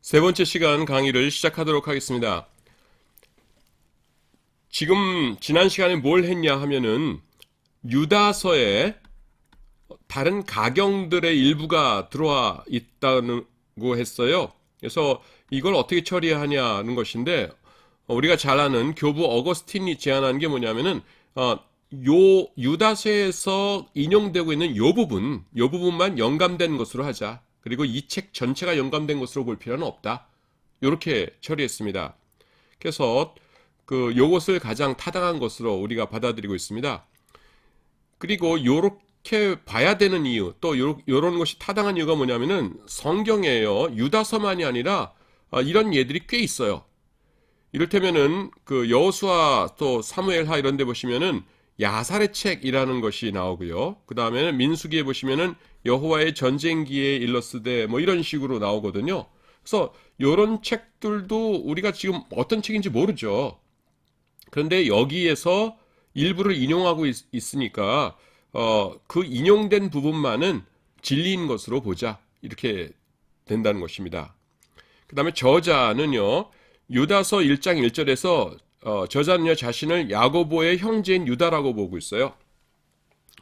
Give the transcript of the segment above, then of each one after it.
세 번째 시간 강의를 시작하도록 하겠습니다. 지금 지난 시간에 뭘 했냐 하면은 유다서에 다른 가경들의 일부가 들어와 있다고 했어요. 그래서 이걸 어떻게 처리하냐는 것인데 우리가 잘 아는 교부 어거스틴이 제안한 게 뭐냐면은 요 유다서에서 인용되고 있는 요 부분만 영감된 것으로 하자. 그리고 이 책 전체가 영감된 것으로 볼 필요는 없다. 이렇게 처리했습니다. 그래서 요것을 가장 타당한 것으로 우리가 받아들이고 있습니다. 그리고 요렇게 봐야 되는 이유, 또 요런 것이 타당한 이유가 뭐냐면은 성경에요. 유다서만이 아니라 이런 예들이 꽤 있어요. 이를테면은 여호수아 또 사무엘하 이런 데 보시면은 야살의 책이라는 것이 나오고요. 그 다음에는 민수기에 보시면은 여호와의 전쟁기에 일렀으되 뭐 이런 식으로 나오거든요. 그래서 이런 책들도 우리가 지금 어떤 책인지 모르죠. 그런데 여기에서 일부를 인용하고 있으니까 그 인용된 부분만은 진리인 것으로 보자. 이렇게 된다는 것입니다. 그 다음에 저자는요. 유다서 1장 1절에서 저자는요 자신을 야고보의 형제인 유다라고 보고 있어요.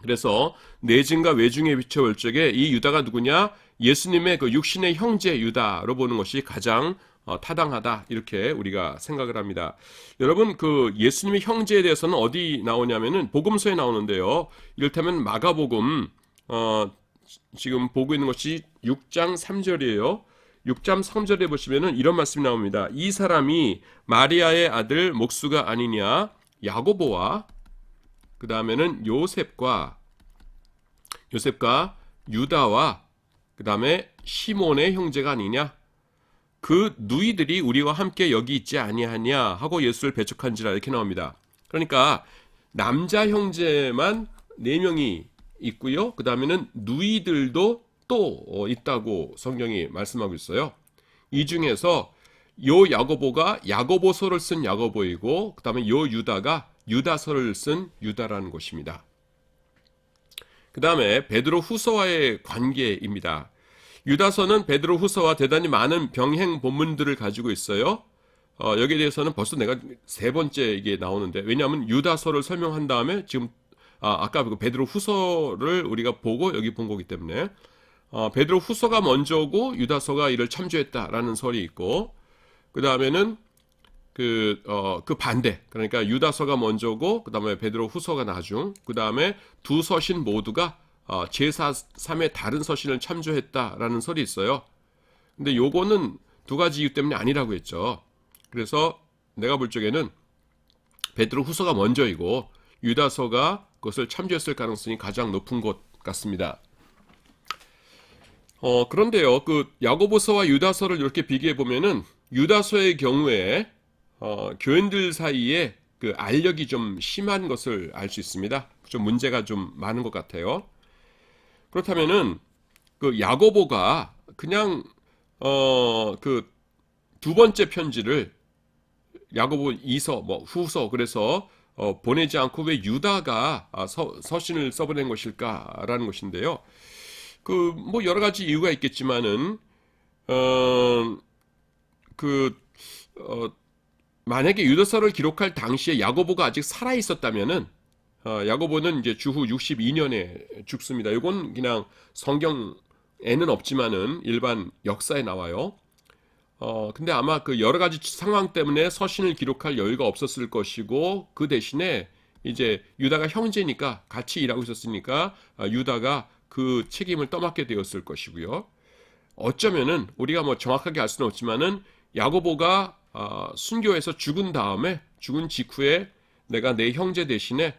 그래서 내증과 외증에 비춰볼 적에 이 유다가 누구냐? 예수님의 그 육신의 형제 유다로 보는 것이 가장 타당하다 이렇게 우리가 생각을 합니다. 여러분 예수님의 형제에 대해서는 어디 나오냐면은 복음서에 나오는데요. 이를테면 마가복음 지금 보고 있는 것이 6장 3절이에요. 6장 3절에 보시면은 이런 말씀이 나옵니다. 이 사람이 마리아의 아들 목수가 아니냐? 야고보와 그 다음에는 요셉과 유다와 그 다음에 시몬의 형제가 아니냐? 그 누이들이 우리와 함께 여기 있지 아니하냐 하고 예수를 배척한지라 이렇게 나옵니다. 그러니까 남자 형제만 4명이 있고요. 그 다음에는 누이들도 또 있다고 성경이 말씀하고 있어요. 이 중에서 요 야고보가 야고보서를 쓴 야고보이고 그 다음에 요 유다가 유다서를 쓴 유다라는 것입니다. 그 다음에 베드로 후서와의 관계입니다. 유다서는 베드로 후서와 대단히 많은 병행 본문들을 가지고 있어요. 여기에 대해서는 벌써 내가 세 번째 이게 나오는데 왜냐하면 유다서를 설명한 다음에 지금 아까 베드로 후서를 우리가 보고 여기 본 거기 때문에 베드로 후서가 먼저고 유다서가 이를 참조했다라는 설이 있고 그 다음에는 그 반대 그러니까 유다서가 먼저고 그 다음에 베드로 후서가 나중 그 다음에 두 서신 모두가 제3의 다른 서신을 참조했다라는 설이 있어요. 근데 요거는 두 가지 이유 때문에 아니라고 했죠. 그래서 내가 볼 적에는 베드로 후서가 먼저이고 유다서가 그것을 참조했을 가능성이 가장 높은 것 같습니다. 그런데요, 야고보서와 유다서를 이렇게 비교해 보면은 유다서의 경우에 교인들 사이에 알력이 좀 심한 것을 알 수 있습니다. 좀 문제가 좀 많은 것 같아요. 그렇다면은 야고보가 그냥 두 번째 편지를 야고보 2서 뭐 후서 그래서 보내지 않고 왜 유다가 서신을 써보낸 것일까라는 것인데요. 뭐 여러 가지 이유가 있겠지만은 만약에 유다서를 기록할 당시에 야고보가 아직 살아 있었다면은 야고보는 이제 주후 62년에 죽습니다. 이건 그냥 성경에는 없지만은 일반 역사에 나와요. 근데 아마 여러 가지 상황 때문에 서신을 기록할 여유가 없었을 것이고 그 대신에 이제 유다가 형제니까 같이 일하고 있었으니까 유다가 그 책임을 떠맡게 되었을 것이고요. 어쩌면은 우리가 뭐 정확하게 알 수는 없지만은 야고보가 순교해서 죽은 직후에 내가 내 형제 대신에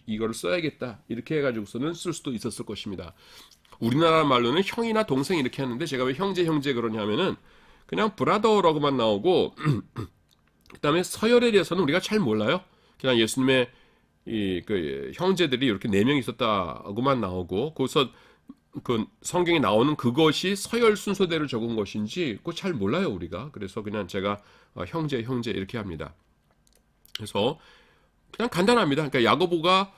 이거를 써야겠다 이렇게 해가지고서는 쓸 수도 있었을 것입니다. 우리나라 말로는 형이나 동생 이렇게 하는데 제가 왜 형제 그러냐면은 그냥 브라더라고만 나오고 그 다음에 서열에 대해서는 우리가 잘 몰라요. 그냥 예수님의 형제들이 이렇게 4명 있었다고만 나오고 거기서 성경에 나오는 그것이 서열 순서대로 적은 것인지 그거 잘 몰라요 우리가. 그래서 그냥 제가 형제 이렇게 합니다. 그래서 그냥 간단합니다. 그러니까 야고보가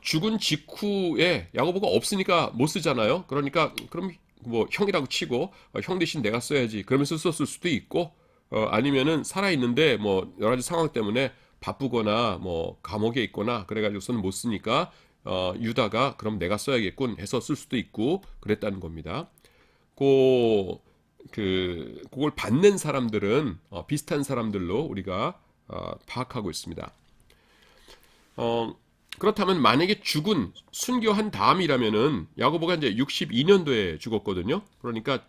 죽은 직후에 야고보가 없으니까 못 쓰잖아요. 그러니까 그럼 뭐 형이라고 치고 형 대신 내가 써야지 그러면서 썼을 수도 있고 아니면은 살아 있는데 뭐 여러 가지 상황 때문에 바쁘거나 뭐 감옥에 있거나 그래가지고서는 못 쓰니까 유다가 그럼 내가 써야겠군 해서 쓸 수도 있고 그랬다는 겁니다. 그걸 받는 사람들은 비슷한 사람들로 우리가 파악하고 있습니다. 그렇다면 만약에 죽은 순교한 다음이라면은 야고보가 이제 62년도에 죽었거든요. 그러니까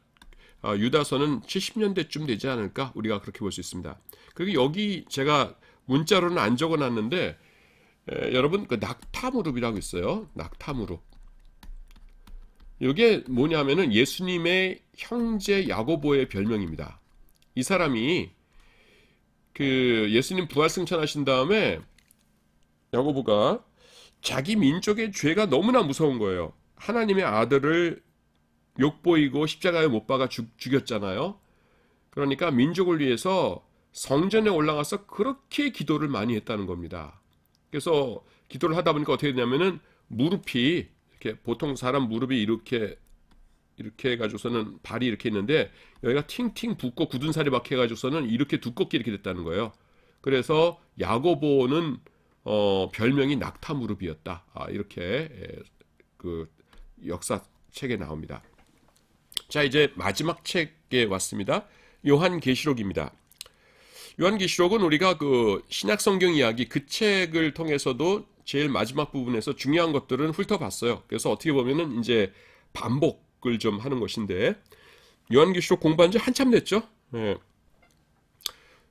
유다서는 70년대쯤 되지 않을까 우리가 그렇게 볼 수 있습니다. 그리고 여기 제가 문자로는 안 적어놨는데 여러분 그 낙타무릎이라고 있어요. 낙타무릎. 이게 뭐냐면은 예수님의 형제 야고보의 별명입니다. 이 사람이 그 예수님 부활 승천하신 다음에 야고보가 자기 민족의 죄가 너무나 무서운 거예요. 하나님의 아들을 욕보이고 십자가에 못 박아 죽였잖아요. 그러니까 민족을 위해서 성전에 올라가서 그렇게 기도를 많이 했다는 겁니다. 그래서 기도를 하다 보니까 어떻게 되냐면은 무릎이 이렇게 보통 사람 무릎이 이렇게 해가지고서는 발이 이렇게 있는데 여기가 팅팅 붓고 굳은 살이 박혀가지고서는 이렇게 두껍게 이렇게 됐다는 거예요. 그래서 야고보는 별명이 낙타 무릎이었다. 이렇게 그 역사책에 나옵니다. 자, 이제 마지막 책에 왔습니다. 요한계시록입니다. 요한계시록은 우리가 그 신약성경 이야기 그 책을 통해서도 제일 마지막 부분에서 중요한 것들은 훑어봤어요. 그래서 어떻게 보면은 이제 반복을 좀 하는 것인데 요한계시록 공부한 지 한참 됐죠. 네.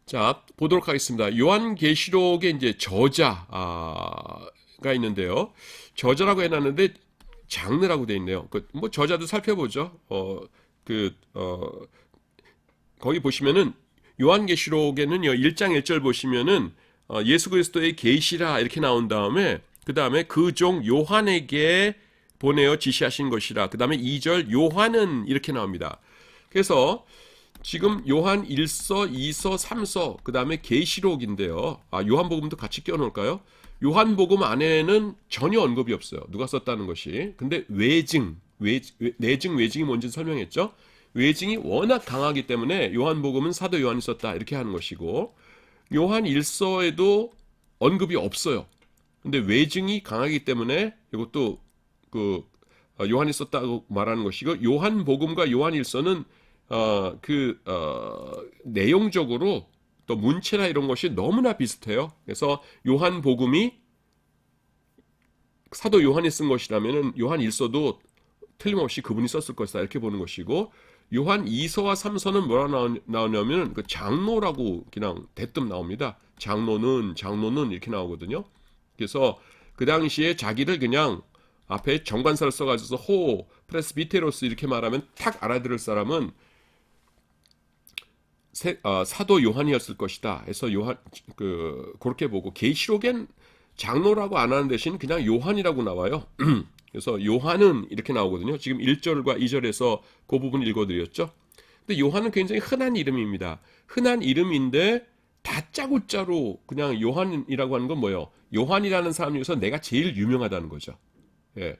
자, 보도록 하겠습니다. 요한계시록에 이제 저자가 있는데요. 저자라고 해놨는데 장르라고 돼 있네요. 뭐 저자도 살펴보죠. 거기 보시면은 요한계시록에는요 1장 1절 보시면은 예수 그리스도의 계시라 이렇게 나온 다음에 그 다음에 그 종 요한에게 보내어 지시하신 것이라 그 다음에 2절 요한은 이렇게 나옵니다. 그래서 지금 요한 1서, 2서, 3서 그 다음에 계시록인데요. 요한복음도 같이 껴놓을까요? 요한복음 안에는 전혀 언급이 없어요. 누가 썼다는 것이. 근데 내증, 외증이 뭔지 설명했죠. 외증이 워낙 강하기 때문에 요한복음은 사도 요한이 썼다 이렇게 하는 것이고 요한 1서에도 언급이 없어요. 근데 외증이 강하기 때문에 이것도 요한이 썼다고 말하는 것이고 요한복음과 요한 1서는 내용적으로 또 문체나 이런 것이 너무나 비슷해요. 그래서 요한복음이 사도 요한이 쓴 것이라면은 요한 1서도 틀림없이 그분이 썼을 것이다 이렇게 보는 것이고 요한 2서와 3서는 뭐라 나오냐면 그 장로라고 그냥 대뜸 나옵니다. 장로는 이렇게 나오거든요. 그래서 그 당시에 자기를 그냥 앞에 정관사를 써가지고 프레스비테로스 이렇게 말하면 탁 알아들을 사람은 사도 요한이었을 것이다. 해서 그렇게 보고 계시록엔 장로라고 안 하는 대신 그냥 요한이라고 나와요. 그래서 요한은 이렇게 나오거든요. 지금 1절과 2절에서 그 부분 읽어드렸죠. 근데 요한은 굉장히 흔한 이름입니다. 흔한 이름인데 다짜고짜로 그냥 요한이라고 하는 건 뭐예요? 요한이라는 사람 중에서 내가 제일 유명하다는 거죠. 예.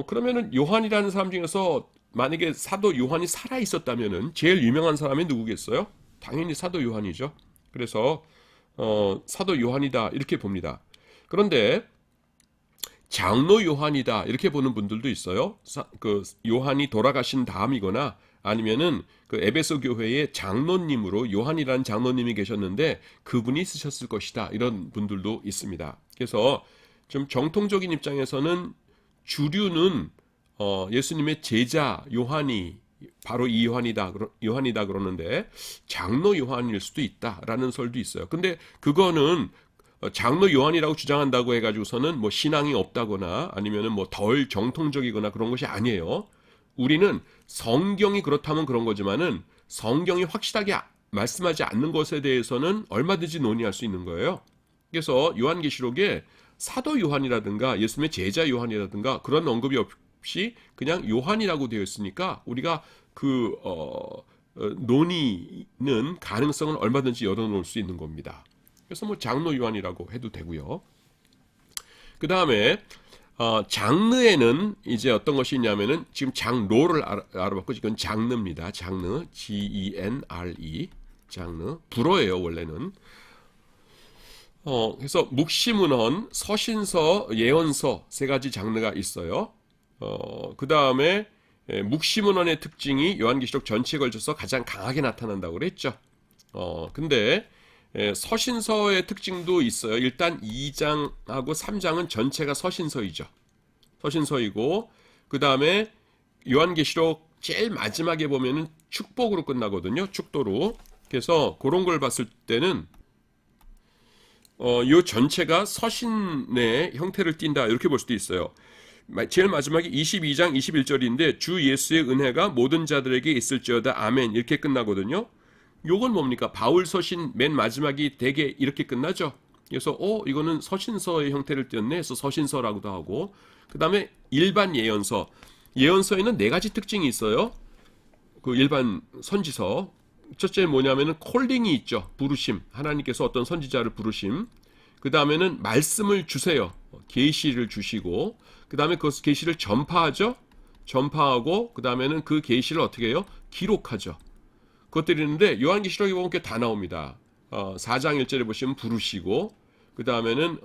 그러면은 요한이라는 사람 중에서 만약에 사도 요한이 살아 있었다면은 제일 유명한 사람이 누구겠어요? 당연히 사도 요한이죠. 그래서 사도 요한이다 이렇게 봅니다. 그런데 장로 요한이다 이렇게 보는 분들도 있어요. 요한이 돌아가신 다음이거나 아니면은 그 에베소 교회의 장로님으로 요한이라는 장로님이 계셨는데 그분이 쓰셨을 것이다 이런 분들도 있습니다. 그래서 좀 정통적인 입장에서는 주류는 예수님의 제자 요한이 바로 이 요한이다 그러는데 장로 요한일 수도 있다라는 설도 있어요. 근데 그거는 장로 요한이라고 주장한다고 해가지고서는 뭐 신앙이 없다거나 아니면은 뭐 덜 정통적이거나 그런 것이 아니에요. 우리는 성경이 그렇다면 그런 거지만은 성경이 확실하게 말씀하지 않는 것에 대해서는 얼마든지 논의할 수 있는 거예요. 그래서 요한계시록에 사도 요한이라든가 예수님의 제자 요한이라든가 그런 언급이 없이 그냥 요한이라고 되어 있으니까 우리가 논의는 가능성은 얼마든지 열어놓을 수 있는 겁니다. 그래서 뭐 장로 요한이라고 해도 되고요. 그 다음에 장르에는 이제 어떤 것이 있냐면은 지금 장로를 알아봤고 이건 장르입니다. 장르, G-E-N-R-E, 장르, 불어예요 원래는. 그래서 묵시문헌, 서신서, 예언서 세 가지 장르가 있어요. 그 다음에 묵시문헌의 특징이 요한계시록 전체에 걸쳐서 가장 강하게 나타난다고 그랬죠. 근데 서신서의 특징도 있어요. 일단 2장하고 3장은 전체가 서신서이죠. 서신서이고 그 다음에 요한계시록 제일 마지막에 보면은 축복으로 끝나거든요. 축도로. 그래서 그런 걸 봤을 때는 요 전체가 서신의 형태를 띈다 이렇게 볼 수도 있어요. 제일 마지막에 22장 21절인데 주 예수의 은혜가 모든 자들에게 있을지어다 아멘 이렇게 끝나거든요. 요건 뭡니까? 바울 서신 맨 마지막이 되게 이렇게 끝나죠. 그래서 이거는 서신서의 형태를 띄었네 해서 서신서라고도 하고 그 다음에 일반 예언서 예언서에는 네 가지 특징이 있어요. 그 일반 선지서 첫째 뭐냐면은 콜링이 있죠. 부르심. 하나님께서 어떤 선지자를 부르심. 그 다음에는 말씀을 주세요. 계시를 주시고 그 다음에 그 계시를 전파하죠. 전파하고 그 다음에는 그 계시를 어떻게 해요? 기록하죠. 그것들이 있는데 요한계시록에 보면 게 다 나옵니다. 4장 1절에 보시면 부르시고 그 다음에는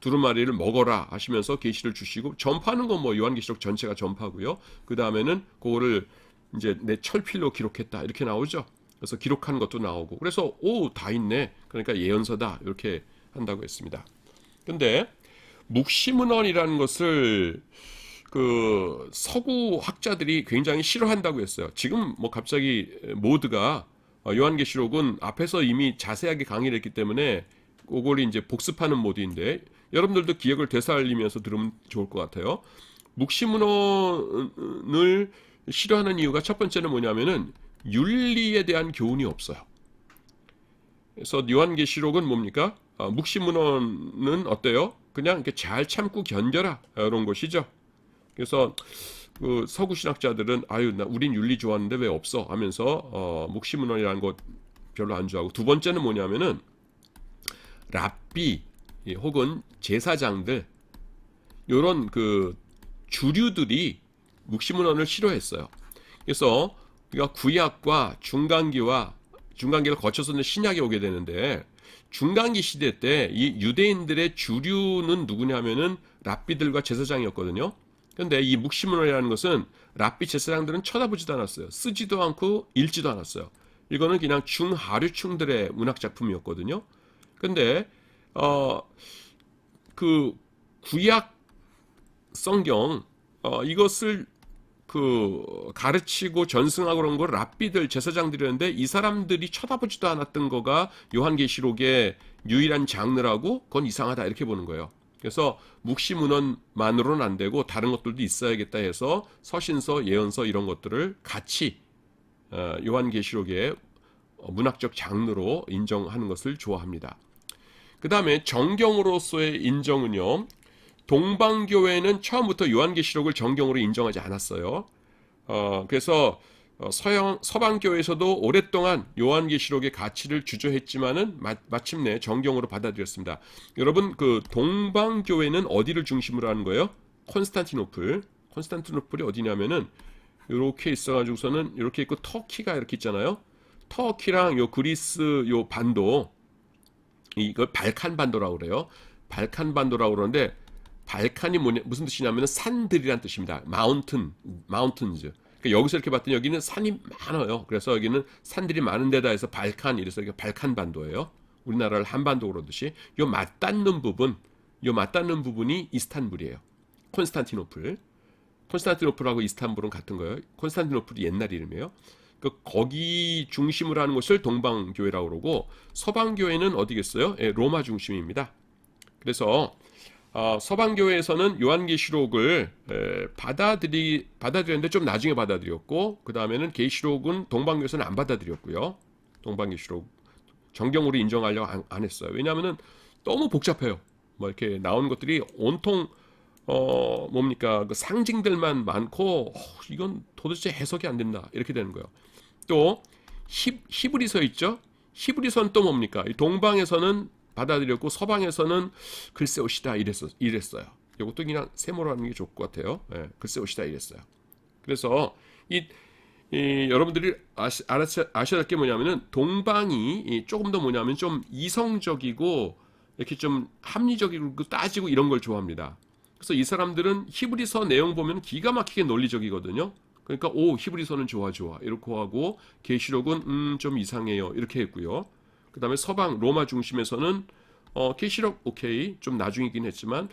두루마리를 먹어라 하시면서 계시를 주시고 전파하는 건 뭐 요한계시록 전체가 전파고요. 그 다음에는 그거를 이제 내 철필로 기록했다 이렇게 나오죠. 그래서 기록한 것도 나오고 그래서 다 있네. 그러니까 예언서다 이렇게 한다고 했습니다. 근데 묵시문헌이라는 것을 그 서구 학자들이 굉장히 싫어한다고 했어요. 지금 뭐 갑자기 모두가 요한계시록은 앞에서 이미 자세하게 강의를 했기 때문에 그걸 이제 복습하는 모드인데 여러분들도 기억을 되살리면서 들으면 좋을 것 같아요. 묵시문헌을 싫어하는 이유가 첫 번째는 뭐냐면은 윤리에 대한 교훈이 없어요. 그래서 요한계시록은 뭡니까? 묵시문헌은 어때요? 그냥 이렇게 잘 참고 견뎌라 이런 것이죠. 그래서 그 서구 신학자들은 우린 윤리 좋아하는데 왜 없어 하면서 묵시문헌이라는 것 별로 안 좋아하고 두 번째는 뭐냐면은 랍비 혹은 제사장들 이런 그 주류들이 묵시문헌을 싫어했어요. 그래서 우리가 구약과 중간기를 거쳐서는 신약이 오게 되는데 중간기 시대 때 이 유대인들의 주류는 누구냐면은 랍비들과 제사장이었거든요. 그런데 이 묵시문헌이라는 것은 랍비 제사장들은 쳐다보지도 않았어요. 쓰지도 않고 읽지도 않았어요. 이거는 그냥 중하류층들의 문학 작품이었거든요. 근데 그 구약 성경 이것을 그 가르치고 전승하고 그런 걸 랍비들 제사장들이었는데 이 사람들이 쳐다보지도 않았던 거가 요한계시록의 유일한 장르라고 그건 이상하다 이렇게 보는 거예요. 그래서 묵시문헌만으로는 안 되고 다른 것들도 있어야겠다 해서 서신서, 예언서 이런 것들을 같이 요한계시록의 문학적 장르로 인정하는 것을 좋아합니다. 그 다음에 정경으로서의 인정은요. 동방교회는 처음부터 요한계시록을 정경으로 인정하지 않았어요. 그래서 서방교회에서도 오랫동안 요한계시록의 가치를 주저했지만은 마침내 정경으로 받아들였습니다. 여러분 그 동방교회는 어디를 중심으로 하는 거예요? 콘스탄티노플이 어디냐면은 이렇게 있어가지고서는 이렇게 있고 터키가 이렇게 있잖아요. 터키랑 요 그리스 요 반도 이걸 발칸 반도라고 그래요. 발칸 반도라고 그러는데 발칸이 무슨 뜻이냐면 산들이란 뜻입니다. 마운틴즈. 그러니까 여기서 이렇게 봤더니 여기는 산이 많아요. 그래서 여기는 산들이 많은 데다 해서 발칸 이래서 이게 발칸 반도예요. 우리나라를 한반도 그러듯이 요 맞닿는 부분이 이스탄불이에요. 콘스탄티노플하고 이스탄불은 같은 거예요. 콘스탄티노플이 옛날 이름이에요. 거기 중심으로 하는 것을 동방교회라고 그러고 서방교회는 어디겠어요? 로마 중심입니다. 그래서 서방교회에서는 요한계시록을 받아들였는데 좀 나중에 받아들였고 그 다음에는 계시록은 동방교회에서는 안 받아들였고요. 동방계시록 정경으로 인정하려고 안 했어요. 왜냐하면 너무 복잡해요. 뭐 이렇게 나오는 것들이 온통 뭡니까 그 상징들만 많고 이건 도대체 해석이 안 된다 이렇게 되는 거예요. 또 히브리서 있죠. 히브리서는 또 뭡니까? 동방에서는 받아들였고 서방에서는 글쎄 오시다 이랬어요. 이것도 그냥 세모로 하는 게 좋을 것 같아요. 예, 글쎄 옷이다 이랬어요. 그래서 여러분들이 아셔야 될 게 뭐냐면은 동방이 조금 더 뭐냐면 좀 이성적이고 이렇게 좀 합리적이고 따지고 이런 걸 좋아합니다. 그래서 이 사람들은 히브리서 내용 보면 기가 막히게 논리적이거든요. 그러니까 히브리서는 좋아 이렇게 하고 계시록은 좀 이상해요 이렇게 했고요. 그 다음에 서방 로마 중심에서는 계시록 오케이 좀 나중이긴 했지만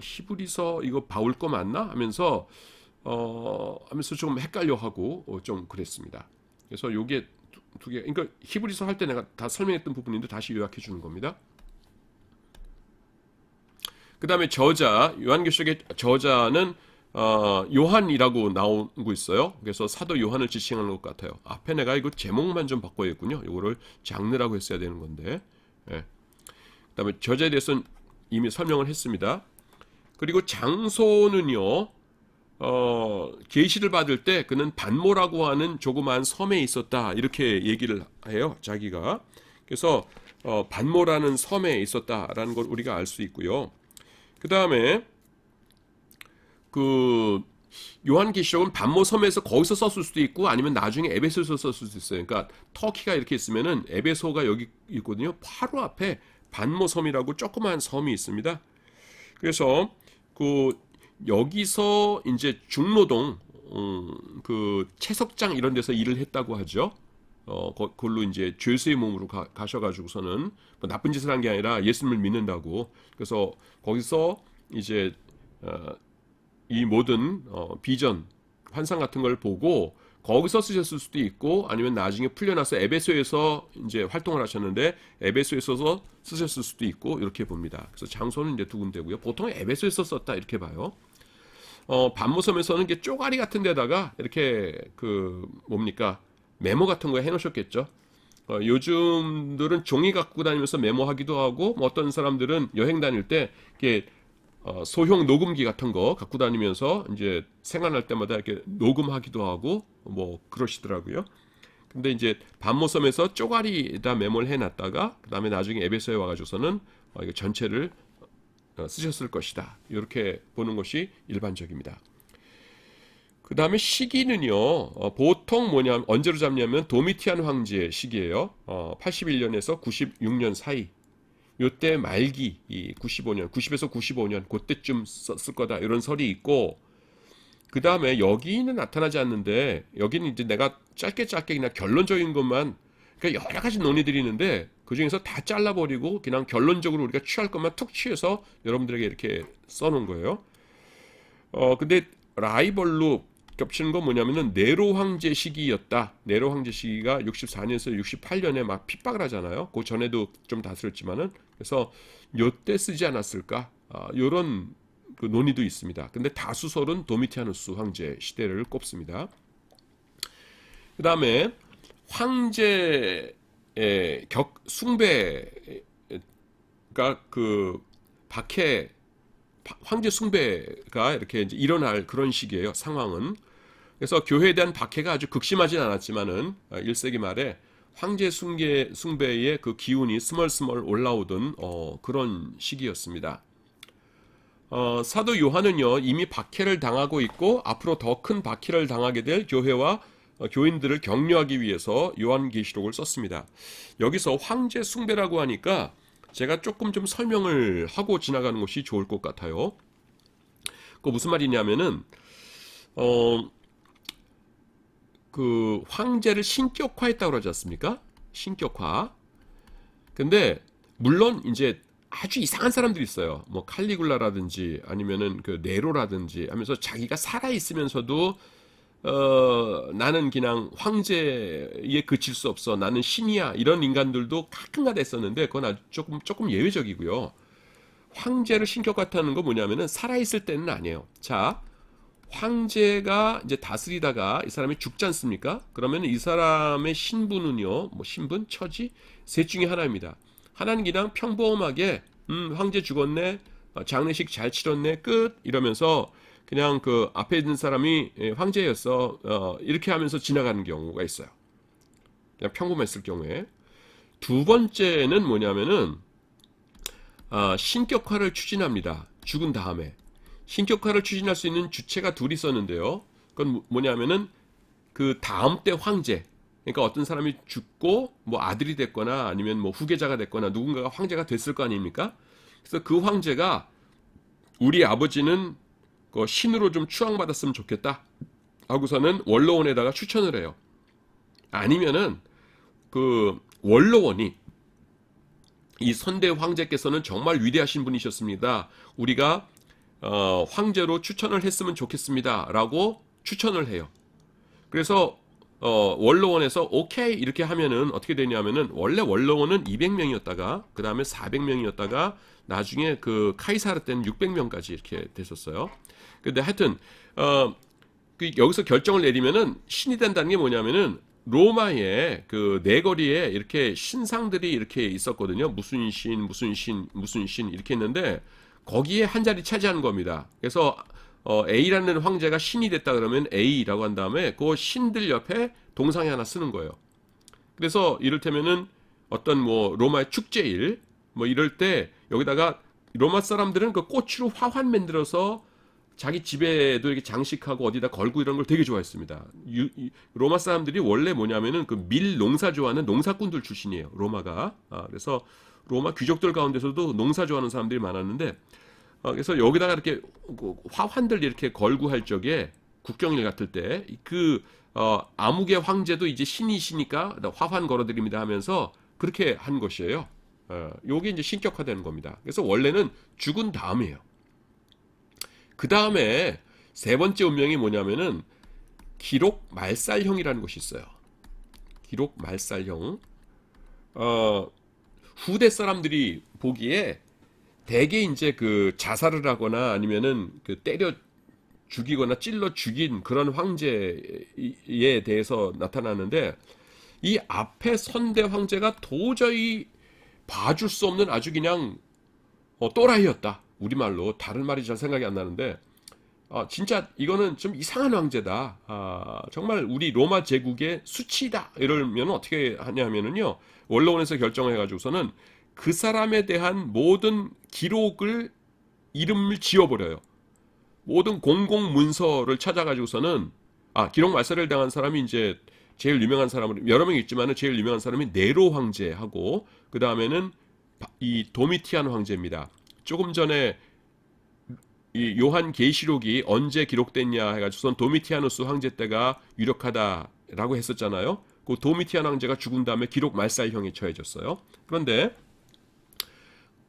히브리서 이거 바울 거 맞나 하면서 좀 헷갈려하고 좀 그랬습니다. 그래서 요게 두 개, 그러니까 히브리서 할 때 내가 다 설명했던 부분인데 다시 요약해 주는 겁니다. 그 다음에 저자, 요한계시록의 저자는 요한이라고 나오고 있어요. 그래서 사도 요한을 지칭하는 것 같아요. 앞에 내가 이거 제목만 좀 바꿔야겠군요. 이거를 장르라고 했어야 되는 건데. 예. 그 다음에 저자에 대해서는 이미 설명을 했습니다. 그리고 장소는요. 계시를 받을 때 그는 반모라고 하는 조그마한 섬에 있었다 이렇게 얘기를 해요. 자기가. 그래서 반모라는 섬에 있었다라는 걸 우리가 알 수 있고요. 그 다음에 그 요한계시록은 반모 섬에서 거기서 썼을 수도 있고 아니면 나중에 에베소에서 썼을 수도 있어요. 그러니까 터키가 이렇게 있으면은 에베소가 여기 있거든요. 바로 앞에 반모 섬이라고 조그마한 섬이 있습니다. 그래서 여기서 이제 중노동 그 채석장 이런 데서 일을 했다고 하죠. 그걸로 이제 죄수의 몸으로 가셔가지고서는 뭐 나쁜 짓을 한 게 아니라 예수님을 믿는다고. 그래서 거기서 이제 이 모든 비전 환상 같은 걸 보고 거기서 쓰셨을 수도 있고 아니면 나중에 풀려나서 에베소에서 이제 활동을 하셨는데 에베소에서 쓰셨을 수도 있고 이렇게 봅니다. 그래서 장소는 이제 두 군데고요. 보통 에베소에서 썼다 이렇게 봐요. 반모섬에서는 이게 쪼가리 같은 데다가 이렇게 메모 같은 거 해놓으셨겠죠. 요즘들은 종이 갖고 다니면서 메모하기도 하고 뭐 어떤 사람들은 여행 다닐 때 이렇게 소형 녹음기 같은 거 갖고 다니면서 이제 생각날 때마다 이렇게 녹음하기도 하고 뭐 그러시더라고요. 근데 이제 반모섬에서 쪼가리에다 메모를 해놨다가 그 다음에 나중에 에베소에 와가지고서는 이거 전체를 쓰셨을 것이다. 이렇게 보는 것이 일반적입니다. 그 다음에 시기는요, 보통 언제로 잡냐면 도미티안 황제의 시기예요. 81년에서 96년 사이. 요때 말기, 95년, 90에서 95년, 그때쯤 썼을 거다. 이런 설이 있고, 그 다음에 여기는 나타나지 않는데, 여기는 이제 내가 짧게 그냥 결론적인 것만, 그러니까 여러 가지 논의들이 있는데, 그 중에서 다 잘라버리고, 그냥 결론적으로 우리가 취할 것만 툭 취해서 여러분들에게 이렇게 써놓은 거예요. 근데 라이벌로 겹치는 건 뭐냐면은 네로 황제 시기였다. 네로 황제 시기가 64년에서 68년에 막 핍박을 하잖아요. 그 전에도 좀 다스렸지만은 그래서 요때 쓰지 않았을까? 요런 그 논의도 있습니다. 근데 다수설은 도미티아누스 황제 시대를 꼽습니다. 그 다음에 황제의 숭배가 황제 숭배가 이렇게 이제 일어날 그런 시기예요. 상황은. 그래서 교회에 대한 박해가 아주 극심하진 않았지만은 1세기 말에 황제 숭배의 그 기운이 스멀스멀 올라오던 그런 시기였습니다. 사도 요한은요 이미 박해를 당하고 있고 앞으로 더 큰 박해를 당하게 될 교회와 교인들을 격려하기 위해서 요한계시록을 썼습니다. 여기서 황제 숭배라고 하니까 제가 조금 좀 설명을 하고 지나가는 것이 좋을 것 같아요. 그 무슨 말이냐면은 그 황제를 신격화했다고 그러지 않습니까? 신격화. 근데 물론 이제 아주 이상한 사람들이 있어요. 뭐 칼리굴라라든지 아니면은 그 네로라든지 하면서 자기가 살아 있으면서도 나는 그냥 황제에 그칠 수 없어. 나는 신이야. 이런 인간들도 가끔가다 있었는데 그건 아주 조금 예외적이고요. 황제를 신격화하는 거 뭐냐면은 살아있을 때는 아니에요. 자, 황제가 이제 다스리다가 이 사람이 죽지 않습니까? 그러면 이 사람의 신분은요, 뭐 신분, 처지, 셋 중에 하나입니다. 하나는 그냥 평범하게 황제 죽었네, 장례식 잘 치렀네, 끝 이러면서 그냥 그 앞에 있는 사람이 황제였어 이렇게 하면서 지나가는 경우가 있어요. 그냥 평범했을 경우에. 두 번째는 뭐냐면은 신격화를 추진합니다. 죽은 다음에. 신격화를 추진할 수 있는 주체가 둘이 있었는데요. 그건 뭐냐면은 그 다음 때 황제, 그러니까 어떤 사람이 죽고 뭐 아들이 됐거나 아니면 뭐 후계자가 됐거나 누군가가 황제가 됐을 거 아닙니까? 그래서 그 황제가 우리 아버지는 그 신으로 좀 추앙받았으면 좋겠다 하고서는 원로원에다가 추천을 해요. 아니면은 그 원로원이 이 선대 황제께서는 정말 위대하신 분이셨습니다. 우리가 황제로 추천을 했으면 좋겠습니다라고 추천을 해요. 그래서 원로원에서 오케이 이렇게 하면은 어떻게 되냐면은 원래 원로원은 200명이었다가 그 다음에 400명이었다가 나중에 그 카이사르 때는 600명까지 이렇게 됐었어요. 근데 하여튼 여기서 결정을 내리면은 신이 된다는 게 뭐냐면은 로마의 그 네거리에 이렇게 신상들이 이렇게 있었거든요. 무슨 신, 무슨 신, 무슨 신 이렇게 있는데 거기에 한 자리 차지하는 겁니다. 그래서 A라는 황제가 신이 됐다 그러면 A라고 한 다음에 그 신들 옆에 동상에 하나 쓰는 거예요. 그래서 이를테면은 어떤 뭐 로마의 축제일 뭐 이럴 때 여기다가 로마 사람들은 그 꽃으로 화환 만들어서 자기 집에도 이렇게 장식하고 어디다 걸고 이런 걸 되게 좋아했습니다. 로마 사람들이 원래 뭐냐면은 그 밀 농사 좋아하는 농사꾼들 출신이에요. 로마가. 그래서 로마 귀족들 가운데서도 농사 좋아하는 사람들이 많았는데 그래서 여기다가 이렇게 화환들 이렇게 걸고 할 적에 국경일 같을 때 그 아무개 황제도 이제 신이시니까 화환 걸어드립니다 하면서 그렇게 한 것이에요. 요게 이제 신격화되는 겁니다. 그래서 원래는 죽은 다음이에요. 그 다음에 세 번째 운명이 뭐냐면은 기록 말살형이라는 것이 있어요. 기록 말살형. 후대 사람들이 보기에 대개 이제 그 자살을 하거나 아니면은 그 때려 죽이거나 찔러 죽인 그런 황제에 대해서 나타나는데 이 앞에 선대 황제가 도저히 봐줄 수 없는 아주 그냥 또라이였다. 우리말로 다른 말이 잘 생각이 안 나는데 진짜 이거는 좀 이상한 황제다. 정말 우리 로마 제국의 수치다. 이러면 어떻게 하냐면은요. 원로원에서 결정해가지고서는 그 사람에 대한 모든 기록을 이름을 지워버려요. 모든 공공 문서를 찾아가지고서는 기록 말살을 당한 사람이 이제 제일 유명한 사람은 여러 명 있지만은 제일 유명한 사람이 네로 황제하고 그 다음에는 이 도미티안 황제입니다. 조금 전에 이 요한 계시록이 언제 기록됐냐 해가지고선 도미티아누스 황제 때가 유력하다라고 했었잖아요. 그 도미티안 황제가 죽은 다음에 기록 말살형에 처해졌어요. 그런데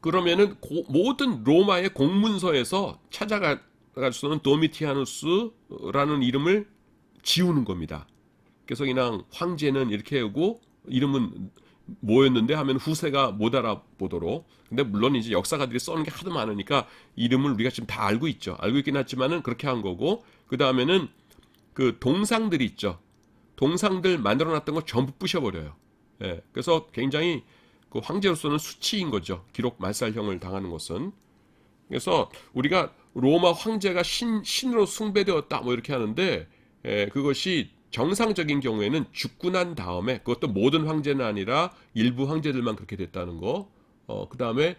그러면은 모든 로마의 공문서에서 찾아가서는 도미티아누스라는 이름을 지우는 겁니다. 그래서 그냥 황제는 이렇게 하고 이름은 뭐였는데 하면 후세가 못 알아보도록. 근데 물론 이제 역사가들이 써는 게 하도 많으니까 이름을 우리가 지금 다 알고 있죠. 알고 있긴 하지만은 그렇게 한 거고 그 다음에는 그 동상들이 있죠. 동상들 만들어놨던 거 전부 부셔버려요. 예, 그래서 굉장히 그 황제로서는 수치인 거죠. 기록 말살형을 당하는 것은. 그래서 우리가 로마 황제가 신으로 숭배되었다 뭐 이렇게 하는데 그것이 정상적인 경우에는 죽고 난 다음에 그것도 모든 황제는 아니라 일부 황제들만 그렇게 됐다는 거. 그 다음에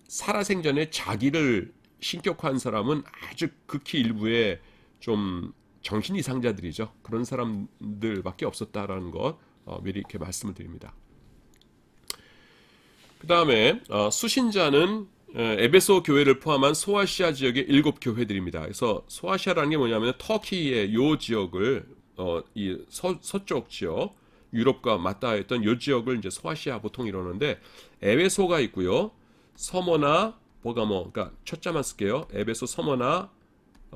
살아생전에 자기를 신격화한 사람은 아주 극히 일부의 좀 정신 이상자들이죠. 그런 사람들밖에 없었다라는 것 미리 이렇게 말씀을 드립니다. 그 다음에 수신자는 에베소 교회를 포함한 소아시아 지역의 7교회들입니다. 그래서 소아시아라는 게 뭐냐면 터키의 요 지역을 이 서쪽 지역 유럽과 맞닿아있던 요 지역을 이제 소아시아 보통 이러는데 에베소가 있고요. 서머나 버가모, 그러니까 첫자만 쓸게요. 에베소, 서머나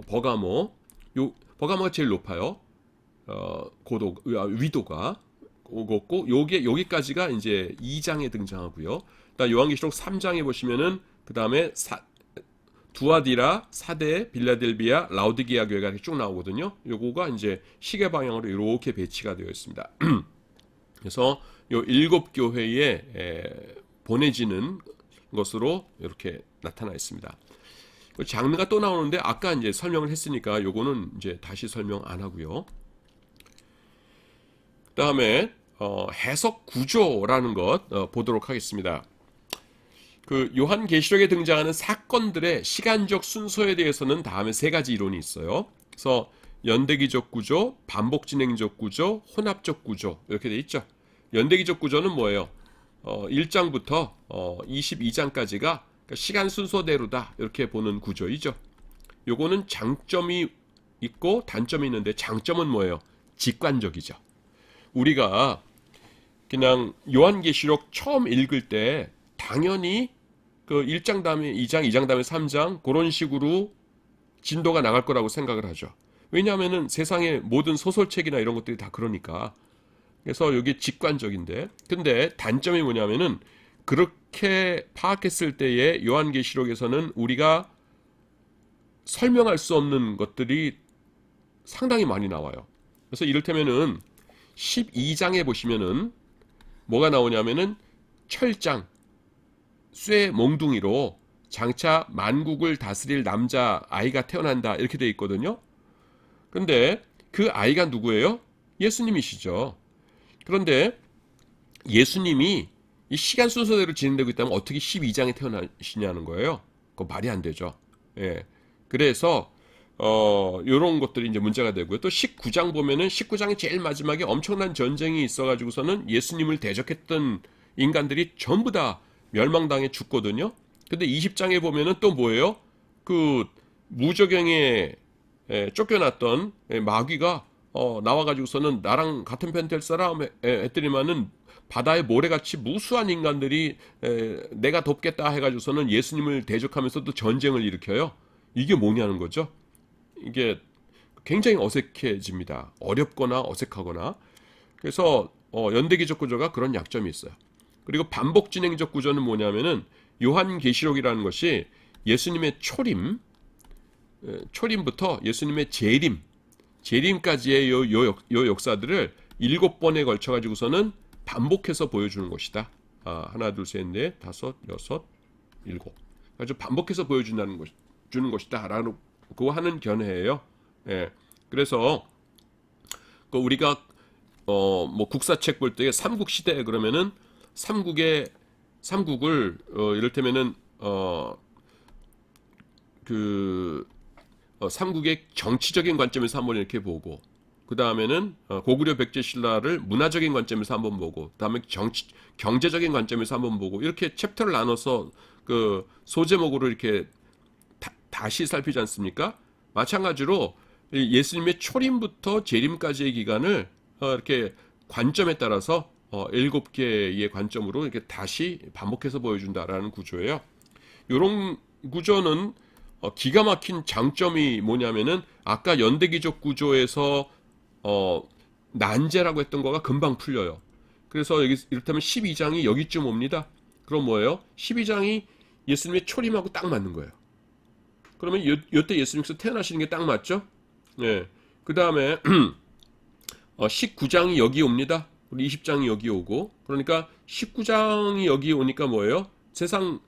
버가모. 요 버가모가 제일 높아요. 위도가 오고 여기까지가 이제 2장에 등장하고요. 그다음 요한계시록 3장에 보시면은 그 다음에 두아디라, 사데, 빌라델비아, 라우디게아 교회가 쭉 나오거든요. 요거가 이제 시계 방향으로 이렇게 배치가 되어 있습니다. 그래서 요 7교회에 보내지는 것으로 이렇게 나타나 있습니다. 장르가 또 나오는데 아까 이제 설명을 했으니까 요거는 이제 다시 설명 안 하고요. 그다음에 해석 구조라는 것 보도록 하겠습니다. 그 요한계시록에 등장하는 사건들의 시간적 순서에 대해서는 다음에 세 가지 이론이 있어요. 그래서 연대기적 구조, 반복진행적 구조, 혼합적 구조 이렇게 돼 있죠. 연대기적 구조는 뭐예요? 1장부터 22장까지가 시간 순서대로다 이렇게 보는 구조이죠. 요거는 장점이 있고 단점이 있는데 장점은 뭐예요? 직관적이죠. 우리가 그냥 요한계시록 처음 읽을 때 당연히 그 1장 다음에 2장, 2장 다음에 3장 그런 식으로 진도가 나갈 거라고 생각을 하죠. 왜냐하면은 세상의 모든 소설책이나 이런 것들이 다 그러니까. 그래서 이게 직관적인데, 근데 단점이 뭐냐면은 그렇게 파악했을 때의 요한계시록에서는 우리가 설명할 수 없는 것들이 상당히 많이 나와요. 그래서 이를테면은 12장에 보시면은 뭐가 나오냐면은 철장, 쇠 몽둥이로 장차 만국을 다스릴 남자 아이가 태어난다 이렇게 돼 있거든요. 근데 그 아이가 누구예요? 예수님이시죠. 그런데 예수님이 이 시간 순서대로 진행되고 있다면 어떻게 12장에 태어나시냐는 거예요. 그거 말이 안 되죠. 예. 그래서 요런 것들이 이제 문제가 되고요. 또 19장 보면은 19장의 제일 마지막에 엄청난 전쟁이 있어가지고서는 예수님을 대적했던 인간들이 전부 다 멸망당해 죽거든요. 근데 20장에 보면은 또 뭐예요? 그 무저경에 쫓겨났던 마귀가 나와가지고서는 나랑 같은 편 될 사람 했더니만은 바다의 모래같이 무수한 인간들이 내가 돕겠다 해가지고서는 예수님을 대적하면서 또 전쟁을 일으켜요. 이게 뭐냐는 거죠. 이게 굉장히 어색해집니다. 어렵거나 어색하거나. 그래서 연대기적 구조가 그런 약점이 있어요. 그리고 반복 진행적 구조는 뭐냐면은 요한계시록이라는 것이 예수님의 초림부터 예수님의 재림까지의 요 역사들을 7번에 걸쳐 가지고서는 반복해서 보여주는 것이다. 하나, 둘, 셋, 넷, 다섯, 여섯, 일곱. 아주 반복해서 주는 것이다라고 하는 견해예요. 예. 그래서 우리가 뭐 국사책 볼 때 삼국 시대 그러면은 삼국을 이를테면은 삼국의 정치적인 관점에서 한번 이렇게 보고, 그 다음에는 고구려 백제 신라를 문화적인 관점에서 한번 보고, 그 다음에 경제적인 관점에서 한번 보고, 이렇게 챕터를 나눠서 그 소제목으로 이렇게 다시 살피지 않습니까? 마찬가지로 예수님의 초림부터 재림까지의 기간을 이렇게 관점에 따라서 7개의 관점으로 이렇게 다시 반복해서 보여준다라는 구조예요. 이런 구조는 기가 막힌 장점이 뭐냐면은 아까 연대기적 구조에서 난제라고 했던 거가 금방 풀려요. 그래서 여기 이를테면 12장이 여기쯤 옵니다. 그럼 뭐예요? 12장이 예수님의 초림하고 딱 맞는 거예요. 그러면 이때 예수님께서 태어나시는 게 딱 맞죠? 예. 그 다음에 19장이 여기 옵니다. 우리 20장이 여기 오고, 그러니까 19장이 여기 오니까 뭐예요? 세상에서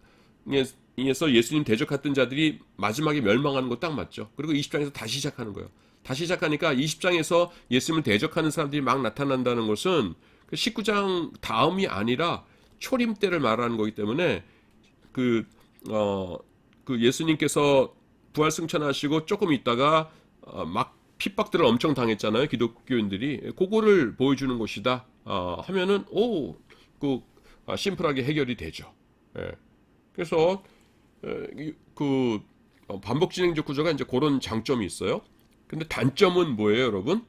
예수님 대적했던 자들이 마지막에 멸망하는 거 딱 맞죠. 그리고 20장에서 다시 시작하는 거예요. 다시 시작하니까 20장에서 예수님을 대적하는 사람들이 막 나타난다는 것은 그 19장 다음이 아니라 초림 때를 말하는 거기 때문에 그 예수님께서 부활승천하시고 조금 있다가 막 핍박들을 엄청 당했잖아요. 기독교인들이. 그거를 보여주는 것이다. 하면은 심플하게 해결이 되죠. 예. 그래서 반복 진행적 구조가 이제 그런 장점이 있어요. 근데 단점은 뭐예요, 여러분?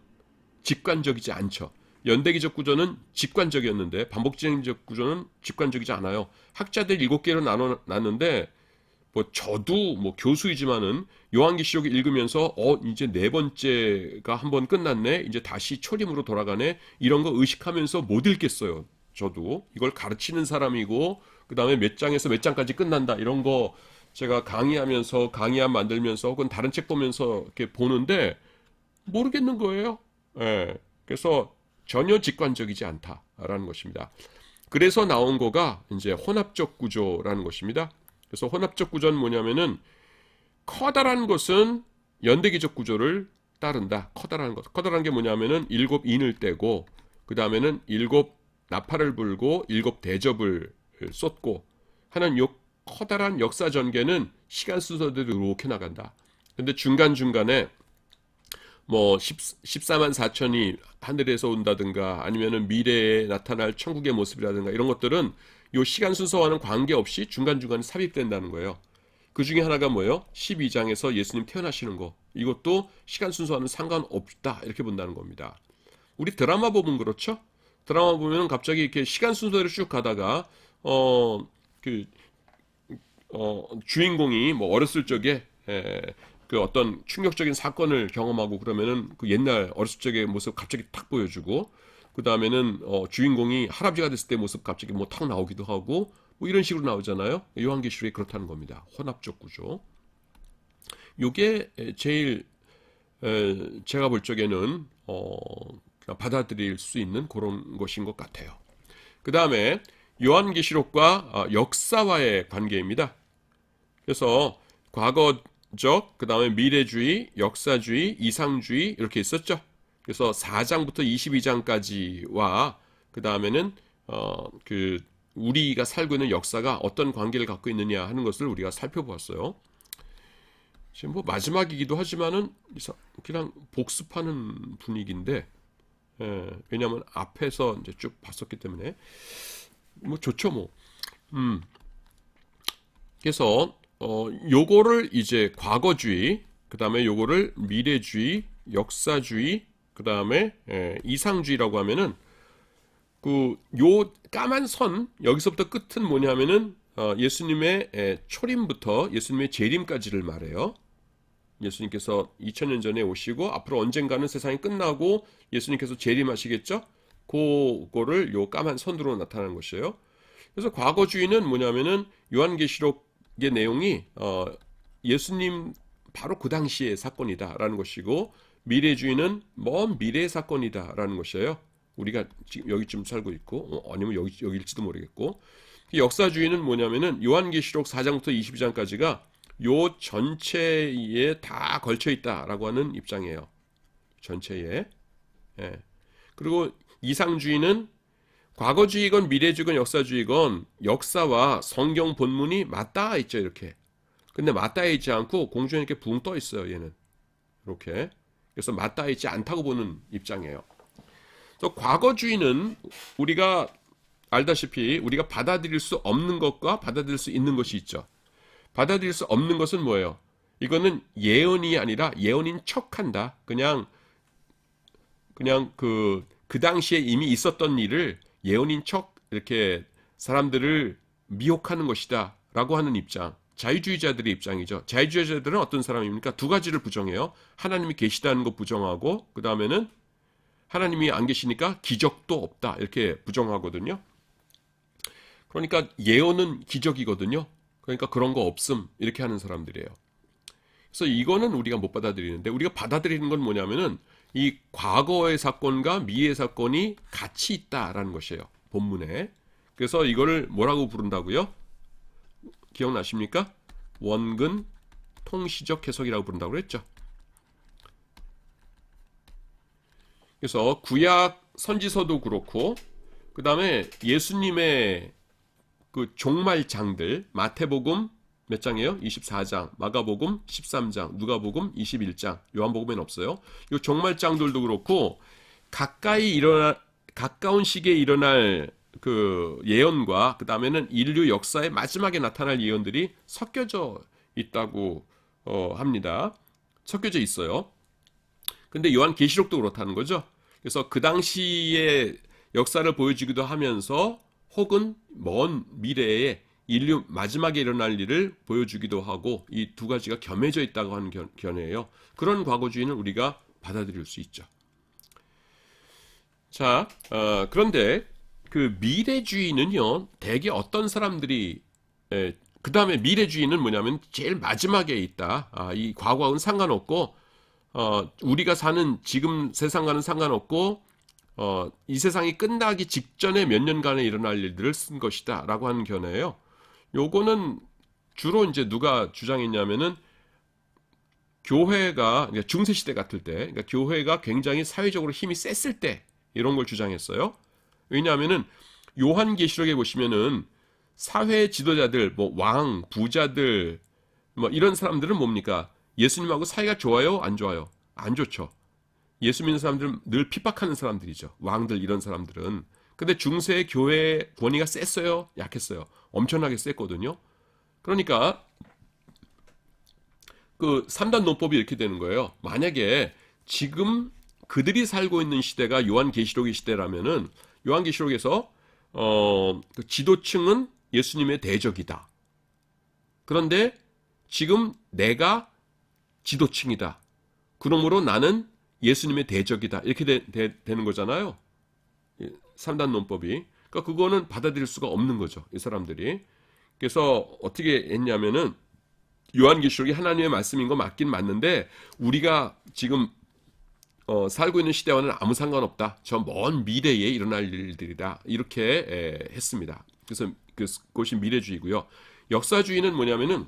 직관적이지 않죠. 연대기적 구조는 직관적이었는데 반복 진행적 구조는 직관적이지 않아요. 학자들 7개로 나눴는데 뭐 저도 뭐 교수이지만은 요한계시록 읽으면서 이제 4번째가 한번 끝났네. 이제 다시 초림으로 돌아가네. 이런 거 의식하면서 못 읽겠어요. 저도 이걸 가르치는 사람이고 그다음에 몇 장에서 몇 장까지 끝난다. 이런 거 제가 강의안 만들면서 혹은 다른 책 보면서 이렇게 보는데 모르겠는 거예요. 예. 그래서 전혀 직관적이지 않다라는 것입니다. 그래서 나온 거가 이제 혼합적 구조라는 것입니다. 그래서 혼합적 구조는 뭐냐면은 커다란 것은 연대기적 구조를 따른다. 커다란 게 뭐냐면은 7인을 떼고 그 다음에는 7 나팔을 불고 7 대접을 쏟고 하는 요 커다란 역사 전개는 시간 순서대로 이렇게 나간다. 근데 중간중간에 뭐 14만 4천이 하늘에서 온다든가 아니면은 미래에 나타날 천국의 모습이라든가 이런 것들은 요 시간 순서와는 관계없이 중간중간에 삽입된다는 거예요. 그 중에 하나가 뭐예요? 12장에서 예수님 태어나시는 거. 이것도 시간 순서와는 상관없다. 이렇게 본다는 겁니다. 우리 드라마 보면 그렇죠? 드라마 보면 갑자기 이렇게 시간 순서대로 쭉 가다가 그 주인공이 뭐 어렸을 적에 그 어떤 충격적인 사건을 경험하고 그러면은 그 옛날 어렸을 적의 모습 갑자기 탁 보여주고 그 다음에는 주인공이 할아버지가 됐을 때 모습 갑자기 뭐 탁 나오기도 하고 뭐 이런 식으로 나오잖아요. 요한계시록이 그렇다는 겁니다. 혼합적 구조. 요게 제일 제가 볼 적에는 그냥 받아들일 수 있는 그런 것인 것 같아요. 그 다음에 요한계시록과 역사와의 관계입니다. 그래서 과거적, 그 다음에 미래주의, 역사주의, 이상주의 이렇게 있었죠. 그래서 4장부터 22장까지와 그 다음에는 그 우리가 살고 있는 역사가 어떤 관계를 갖고 있느냐 하는 것을 우리가 살펴보았어요. 지금 뭐 마지막이기도 하지만은 그냥 복습하는 분위기인데 왜냐하면 앞에서 이제 쭉 봤었기 때문에 뭐 좋죠 뭐. 그래서 요거를 이제 과거주의, 그 다음에 요거를 미래주의, 역사주의, 그 다음에 이상주의라고 하면은 그 요 까만 선 여기서부터 끝은 뭐냐면은 예수님의 초림부터 예수님의 재림까지를 말해요. 예수님께서 2000년 전에 오시고 앞으로 언젠가는 세상이 끝나고 예수님께서 재림하시겠죠? 그거를 요 까만 선으로 나타나는 것이에요. 그래서 과거주의는 뭐냐면은 요한계시록의 내용이 예수님 바로 그 당시의 사건이다라는 것이고 미래주의는 먼 미래의 사건이다라는 것이에요. 우리가 지금 여기쯤 살고 있고 아니면 여기일지도 모르겠고 역사주의는 뭐냐면은 요한계시록 4장부터 22장까지가 요 전체에 다 걸쳐 있다라고 하는 입장이에요. 전체에. 그리고 이상주의는 과거주의건 미래주의건 역사주의건 역사와 성경 본문이 맞닿아 있죠, 이렇게. 근데 맞닿아 있지 않고 공중에 이렇게 붕 떠 있어요, 얘는. 이렇게. 그래서 맞닿아 있지 않다고 보는 입장이에요. 또 과거주의는 우리가 알다시피 우리가 받아들일 수 없는 것과 받아들일 수 있는 것이 있죠. 받아들일 수 없는 것은 뭐예요? 이거는 예언이 아니라 예언인 척한다. 그냥 그 당시에 이미 있었던 일을 예언인 척 이렇게 사람들을 미혹하는 것이다 라고 하는 입장. 자유주의자들의 입장이죠. 자유주의자들은 어떤 사람입니까? 두 가지를 부정해요. 하나님이 계시다는 거 부정하고 그 다음에는 하나님이 안 계시니까 기적도 없다 이렇게 부정하거든요. 그러니까 예언은 기적이거든요. 그러니까 그런 거 없음 이렇게 하는 사람들이에요. 그래서 이거는 우리가 못 받아들이는데 우리가 받아들이는 건 뭐냐면은 이 과거의 사건과 미래의 사건이 같이 있다라는 것이에요. 본문에. 그래서 이거를 뭐라고 부른다고요? 기억나십니까? 원근 통시적 해석이라고 부른다고 그랬죠. 그래서 구약 선지서도 그렇고 그 다음에 예수님의 그 종말장들 마태복음 몇 장이에요? 24장, 마가복음 13장, 누가복음 21장, 요한복음에는 없어요. 이 종말장들도 그렇고 가까운 시기에 일어날 그 예언과 그 다음에는 인류 역사의 마지막에 나타날 예언들이 섞여져 있다고 합니다. 섞여져 있어요. 근데 요한계시록도 그렇다는 거죠. 그래서 그 당시의 역사를 보여주기도 하면서 혹은 먼 미래에 인류 마지막에 일어날 일을 보여주기도 하고 이 두 가지가 겸해져 있다고 하는 견해예요. 그런 과거주의는 우리가 받아들일 수 있죠. 자, 그런데 그 미래주의는요, 대개 어떤 사람들이 그 다음에 미래주의는 뭐냐면 제일 마지막에 있다. 이 과거하고는 상관없고 우리가 사는 지금 세상과는 상관없고 이 세상이 끝나기 직전에 몇 년간에 일어날 일들을 쓴 것이다 라고 하는 견해예요. 요거는 주로 이제 누가 주장했냐면은 교회가 그러니까 중세시대 같을 때 그러니까 교회가 굉장히 사회적으로 힘이 셌을 때 이런 걸 주장했어요. 왜냐하면은 요한계시록에 보시면은 사회 지도자들, 뭐 왕, 부자들, 뭐 이런 사람들은 뭡니까? 예수님하고 사이가 좋아요? 안 좋아요? 안 좋죠. 예수 믿는 사람들은 늘 핍박하는 사람들이죠. 왕들 이런 사람들은. 근데 중세 교회 권위가 셌어요? 약했어요? 엄청나게 셌거든요. 그러니까 그 3단 논법이 이렇게 되는 거예요. 만약에 지금 그들이 살고 있는 시대가 요한계시록의 시대라면은 요한계시록에서 그 지도층은 예수님의 대적이다. 그런데 지금 내가 지도층이다. 그러므로 나는 예수님의 대적이다. 이렇게 되는 거잖아요. 3단 논법이. 그러니까 그거는 받아들일 수가 없는 거죠. 이 사람들이. 그래서 어떻게 했냐면은 요한계시록이 하나님의 말씀인 거 맞긴 맞는데 우리가 지금 살고 있는 시대와는 아무 상관없다. 저 먼 미래에 일어날 일들이다. 이렇게 했습니다. 그래서 그것이 미래주의고요. 역사주의는 뭐냐면은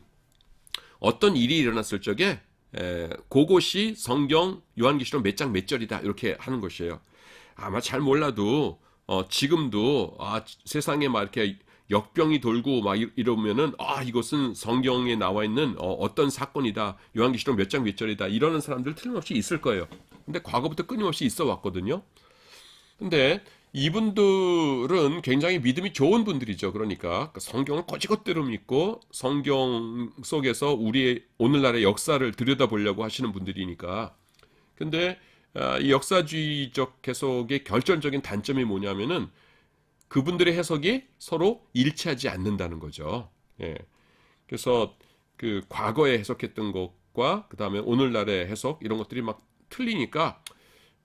어떤 일이 일어났을 적에 그것이 성경 요한계시록 몇 장 몇 절이다. 이렇게 하는 것이에요. 아마 잘 몰라도 지금도 세상에 막 이렇게 역병이 돌고 막 이러면은 이것은 성경에 나와 있는 어떤 사건이다. 요한계시록 몇 장 몇 절이다. 이러는 사람들 틀림없이 있을 거예요. 근데 과거부터 끊임없이 있어 왔거든요. 근데 이분들은 굉장히 믿음이 좋은 분들이죠. 그러니까 성경을 거지것대로 믿고 성경 속에서 우리의 오늘날의 역사를 들여다보려고 하시는 분들이니까. 근데 이 역사주의적 해석의 결정적인 단점이 뭐냐면은 그분들의 해석이 서로 일치하지 않는다는 거죠. 예. 그래서 그 과거에 해석했던 것과 그 다음에 오늘날의 해석 이런 것들이 막 틀리니까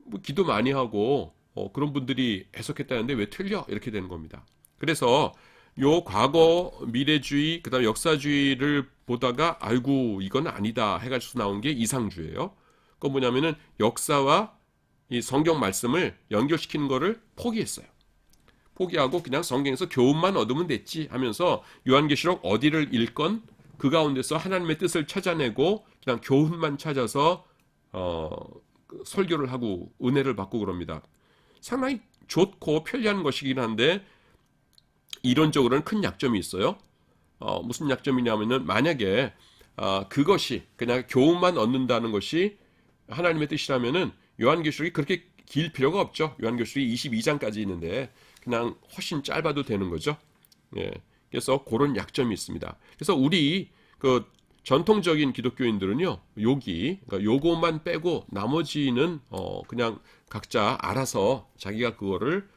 뭐 기도 많이 하고 그런 분들이 해석했다는데 왜 틀려? 이렇게 되는 겁니다. 그래서 요 과거 미래주의 그다음에 역사주의를 보다가 아이고 이건 아니다 해가지고 나온 게 이상주예요. 그건 뭐냐면은 역사와 이 성경 말씀을 연결시키는 거를 포기했어요. 포기하고 그냥 성경에서 교훈만 얻으면 됐지 하면서 요한계시록 어디를 읽건 그 가운데서 하나님의 뜻을 찾아내고 그냥 교훈만 찾아서 설교를 하고 은혜를 받고 그럽니다. 상당히 좋고 편리한 것이긴 한데 이론적으로는 큰 약점이 있어요. 무슨 약점이냐면은 만약에 그것이 그냥 교훈만 얻는다는 것이 하나님의 뜻이라면은 요한계시록이 그렇게 길 필요가 없죠. 요한계시록이 22장까지 있는데 그냥 훨씬 짧아도 되는 거죠. 예. 그래서 그런 약점이 있습니다. 그래서 우리 그 전통적인 기독교인들은요, 그러니까 요것만 빼고 나머지는 그냥 각자 알아서 자기가 그거를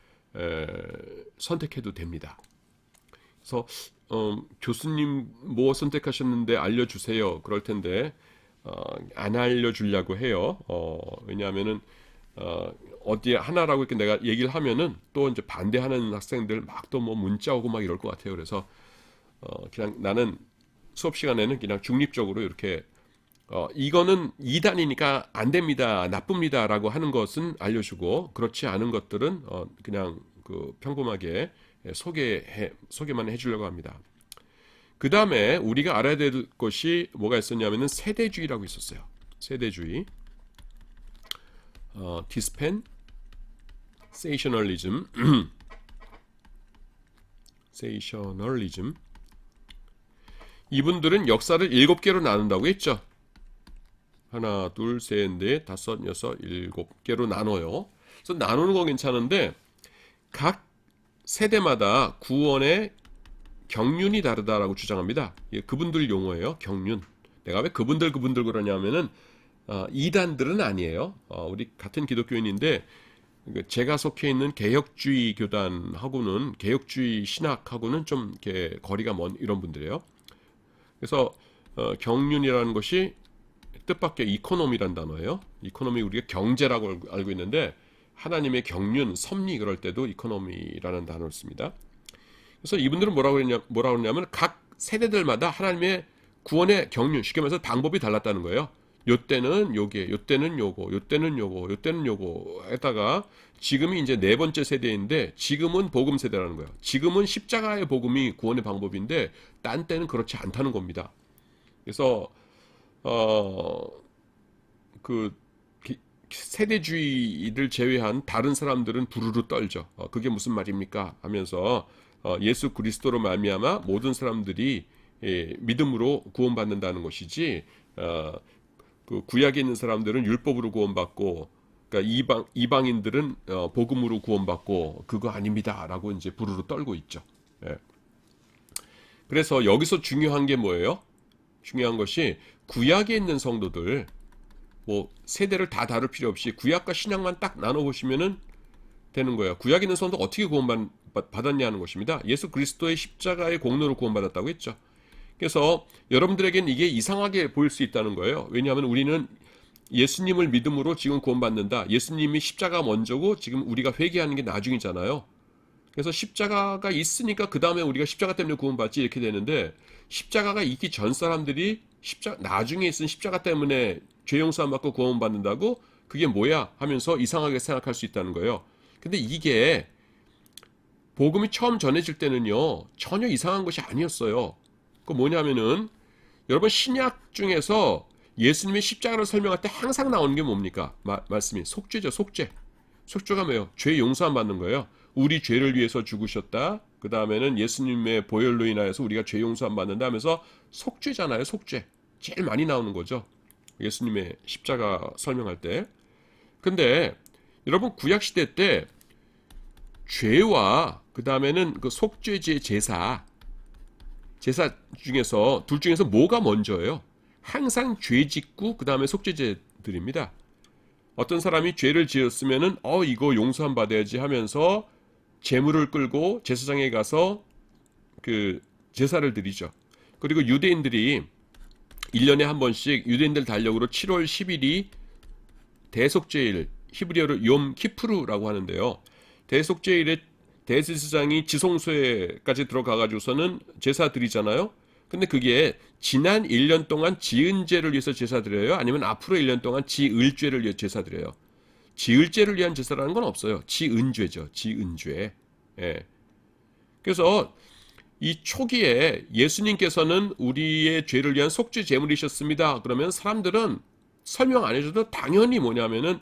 선택해도 됩니다. 그래서 교수님 뭐 선택하셨는데 알려주세요. 그럴 텐데 안 알려주려고 해요. 왜냐하면은 어디에 하나라고 이렇게 내가 얘기를 하면은 또 이제 반대하는 학생들 막 또 뭐 문자 오고 막 이럴 것 같아요. 그래서 그냥 나는 수업 시간에는 그냥 중립적으로 이렇게 이거는 이단이니까 안 됩니다, 나쁩니다라고 하는 것은 알려주고 그렇지 않은 것들은 그냥 그 평범하게 소개만 해주려고 합니다. 그 다음에 우리가 알아야 될 것이 뭐가 있었냐면은 세대주의라고 있었어요. 세대주의, dispensationalism, 세이셔널리즘. 이분들은 역사를 7개로 나눈다고 했죠. 하나, 둘, 셋, 넷, 다섯, 여섯, 7개로 나눠요. 그래서 나누는 거 괜찮은데 각 세대마다 구원의 경륜이 다르다라고 주장합니다. 그분들 용어예요. 경륜. 내가 왜 그분들 그러냐면은 이단들은 아니에요. 우리 같은 기독교인인데 제가 속해 있는 개혁주의 교단하고는 개혁주의 신학하고는 좀 이렇게 거리가 먼 이런 분들이에요. 그래서 경륜이라는 것이 뜻밖의 이코노미란 단어예요. 이코노미 우리가 경제라고 알고 있는데 하나님의 경륜, 섭리 그럴 때도 이코노미라는 단어를 씁니다. 그래서 이분들은 뭐라고 그러냐면 각 세대들마다 하나님의 구원의 경륜, 쉽게 말해서 방법이 달랐다는 거예요. 요 때는 요게, 요 때는 요거, 요 때는 요거, 요 때는 요거 했다가 지금이 이제 네 번째 세대인데 지금은 복음 세대라는 거예요. 지금은 십자가의 복음이 구원의 방법인데 딴 때는 그렇지 않다는 겁니다. 그래서 그 세대주의를 제외한 다른 사람들은 부르르 떨죠. 그게 무슨 말입니까? 하면서 예수 그리스도로 말미암아 모든 사람들이 믿음으로 구원받는다는 것이지, 그 구약에 있는 사람들은 율법으로 구원받고, 그러니까 이방인들은 복음으로 구원받고 그거 아닙니다라고 이제 부르르 떨고 있죠. 예. 그래서 여기서 중요한 게 뭐예요? 중요한 것이 구약에 있는 성도들, 뭐 세대를 다 다룰 필요 없이 구약과 신약만 딱 나눠 보시면은 되는 거예요. 구약에 있는 성도 어떻게 구원받았냐는 것입니다. 예수 그리스도의 십자가의 공로로 구원받았다고 했죠. 그래서 여러분들에게는 이게 이상하게 보일 수 있다는 거예요. 왜냐하면 우리는 예수님을 믿음으로 지금 구원받는다. 예수님이 십자가 먼저고 지금 우리가 회개하는 게 나중이잖아요. 그래서 십자가가 있으니까 그 다음에 우리가 십자가 때문에 구원받지 이렇게 되는데, 십자가가 있기 전 사람들이 나중에 있은 십자가 때문에 죄 용서 안 받고 구원받는다고? 그게 뭐야? 하면서 이상하게 생각할 수 있다는 거예요. 근데 이게 복음이 처음 전해질 때는요, 전혀 이상한 것이 아니었어요. 그 뭐냐면은, 여러분 신약 중에서 예수님의 십자가를 설명할 때 항상 나오는 게 뭡니까? 말씀이 속죄죠. 속죄가 뭐예요? 죄 용서함 받는 거예요. 우리 죄를 위해서 죽으셨다. 그 다음에는 예수님의 보혈로 인하여서 우리가 죄 용서함 받는다 하면서 속죄잖아요. 속죄. 제일 많이 나오는 거죠. 예수님의 십자가 설명할 때. 근데 여러분 구약 시대 때 죄와 그 다음에는 그 속죄제 제사 중에서 둘 중에서 뭐가 먼저예요? 항상 죄 짓고 그 다음에 속죄제들입니다. 어떤 사람이 죄를 지었으면은 이거 용서함 받아야지 하면서 제물을 끌고 제사장에 가서 그 제사를 드리죠. 그리고 유대인들이 1년에 한 번씩 유대인들 달력으로 7월 10일이 대속죄일, 히브리어로 욤 키푸르라고 하는데요. 대속죄일에 대제사장이 지성소에까지 들어가가지고서는 제사 드리잖아요. 근데 그게 지난 1년 동안 지은 죄를 위해서 제사 드려요? 아니면 앞으로 1년 동안 지을 죄를 위해 제사 드려요? 지을 죄를 위한 제사라는 건 없어요. 지은 죄죠. 지은 죄. 예. 그래서 이 초기에 예수님께서는 우리의 죄를 위한 속죄 제물이셨습니다. 그러면 사람들은 설명 안 해줘도 당연히 뭐냐면은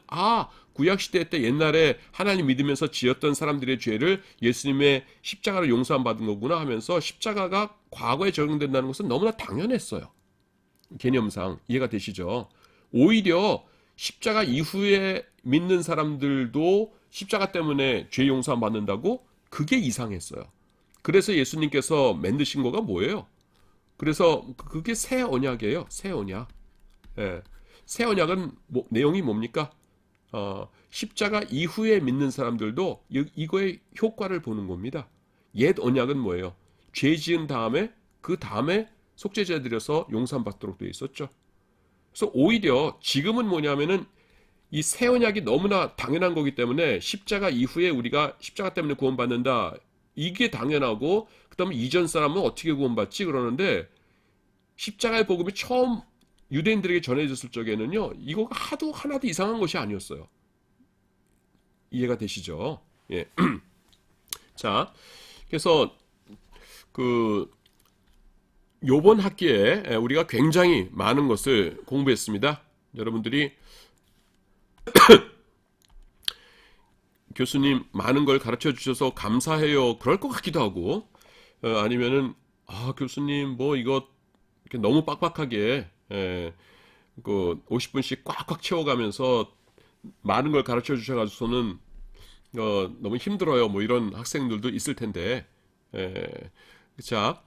구약시대 때 옛날에 하나님 믿으면서 지었던 사람들의 죄를 예수님의 십자가로 용서함 받은 거구나 하면서 십자가가 과거에 적용된다는 것은 너무나 당연했어요. 개념상 이해가 되시죠? 오히려 십자가 이후에 믿는 사람들도 십자가 때문에 죄 용서함 받는다고? 그게 이상했어요. 그래서 예수님께서 만드신 거가 뭐예요? 그래서 그게 새 언약이에요. 새 언약. 예. 새 언약은 내용이 뭡니까? 십자가 이후에 믿는 사람들도 이거의 효과를 보는 겁니다. 옛 언약은 뭐예요? 죄 지은 다음에 그 다음에 속죄제 드려서 용서함 받도록 되어 있었죠. 그래서 오히려 지금은 뭐냐면은 이 새 언약이 너무나 당연한 거기 때문에 십자가 이후에 우리가 십자가 때문에 구원받는다. 이게 당연하고 그다음에 이전 사람은 어떻게 구원받지? 그러는데 십자가의 복음이 처음 유대인들에게 전해졌을 적에는요, 이거가 하나도 이상한 것이 아니었어요. 이해가 되시죠? 예. 자, 그래서 요번 학기에 우리가 굉장히 많은 것을 공부했습니다. 여러분들이 교수님 많은 걸 가르쳐 주셔서 감사해요. 그럴 것 같기도 하고, 아니면은 교수님 뭐 이거 너무 빡빡하게 50분씩 꽉꽉 채워가면서 많은 걸 가르쳐 주셔가지고서는 너무 힘들어요. 뭐 이런 학생들도 있을 텐데, 자,